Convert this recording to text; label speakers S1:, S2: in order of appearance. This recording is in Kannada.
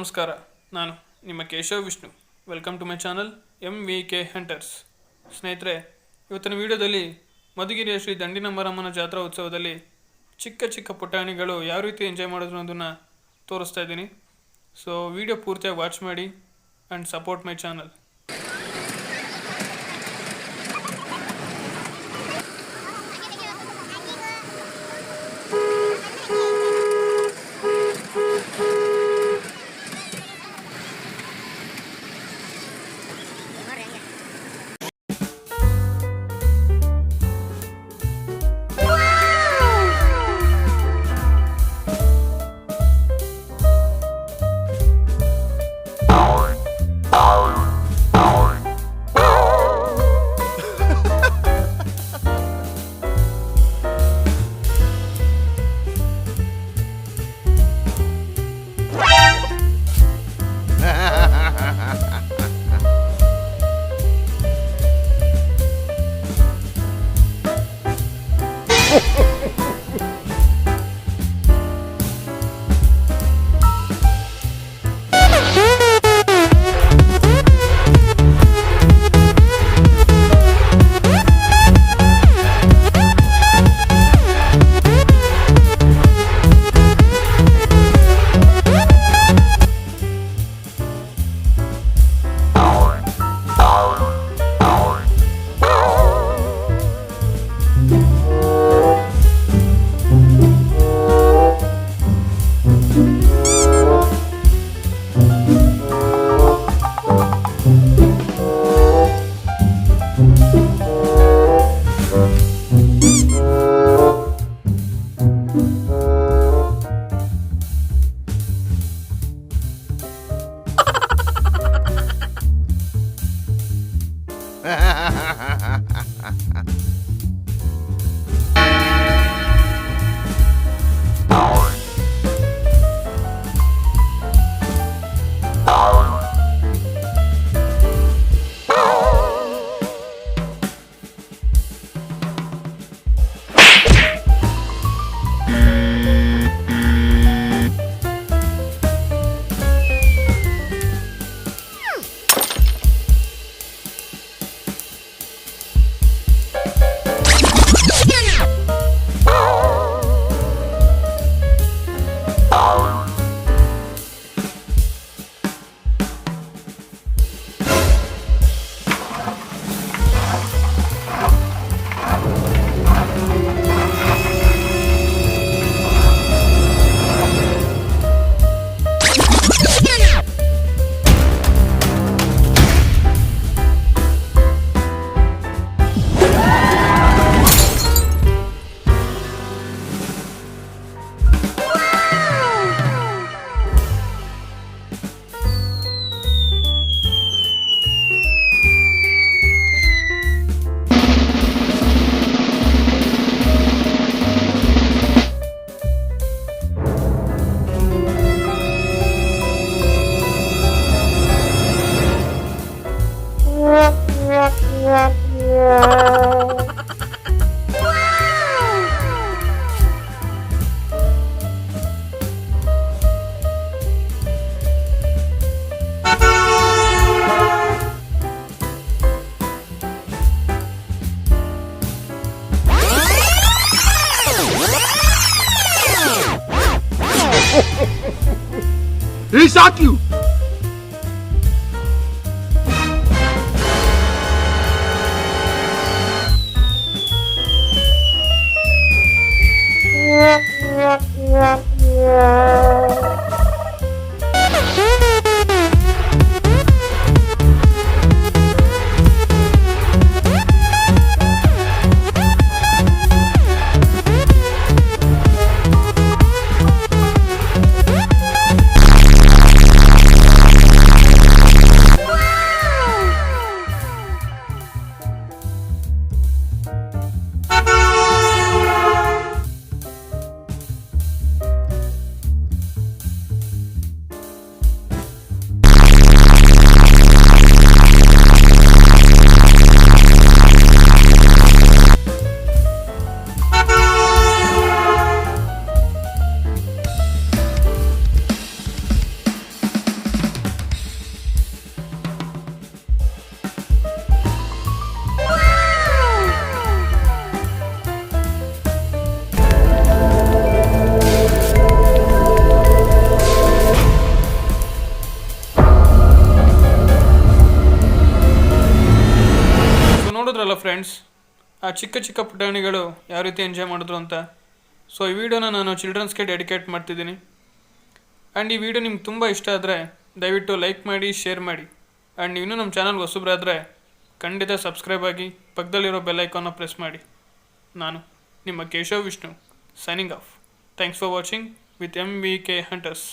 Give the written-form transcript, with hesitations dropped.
S1: ನಮಸ್ಕಾರ. ನಾನು ನಿಮ್ಮ Keshav Vishnu. Welcome to my channel MVK Hunters. ಸ್ನೇಹಿತರೆ, ಇವತ್ತಿನ ವಿಡಿಯೋದಲ್ಲಿ ಮಧುಗಿರಿಯ ಶ್ರೀ ದಂಡಿನ ಮಾರಮ್ಮನ ಜಾತ್ರಾ ಉತ್ಸವದಲ್ಲಿ ಚಿಕ್ಕ ಚಿಕ್ಕ ಪುಟಾಣಿಗಳು ಯಾವ ರೀತಿ ಎಂಜಾಯ್ ಮಾಡಿದ್ರು ಅನ್ನೋದನ್ನು ತೋರಿಸ್ತಾ ಇದ್ದೀನಿ. ಸೊ ವಿಡಿಯೋ ಪೂರ್ತಿಯಾಗಿ ವಾಚ್ ಮಾಡಿ and support my channel.
S2: He shot you!
S1: ನೋಡಿದ್ರಲ್ಲ ಫ್ರೆಂಡ್ಸ್, ಆ ಚಿಕ್ಕ ಚಿಕ್ಕ ಪುಟಾಣಿಗಳು ಯಾವ ರೀತಿ ಎಂಜಾಯ್ ಮಾಡಿದ್ರು ಅಂತ. ಸೊ ಈ ವಿಡಿಯೋನ ನಾನು ಚಿಲ್ಡ್ರನ್ಸ್ಗೆ ಡೆಡಿಕೇಟ್ ಮಾಡ್ತಿದ್ದೀನಿ. ಆ್ಯಂಡ್ ಈ ವಿಡಿಯೋ ನಿಮ್ಗೆ ತುಂಬ ಇಷ್ಟ ಆದರೆ ದಯವಿಟ್ಟು ಲೈಕ್ ಮಾಡಿ, ಶೇರ್ ಮಾಡಿ. ಆ್ಯಂಡ್ ಇನ್ನೂ ನಮ್ಮ ಚಾನಲ್ಗೆ ಹೊಸಬ್ರಾದರೆ ಖಂಡಿತ ಸಬ್ಸ್ಕ್ರೈಬ್ ಆಗಿ, ಪಕ್ಕದಲ್ಲಿರೋ ಬೆಲ್ ಐಕಾನ್ನ ಪ್ರೆಸ್ ಮಾಡಿ. ನಾನು ನಿಮ್ಮ Keshav Vishnu, signing off. Thanks for watching with MVK Hunters.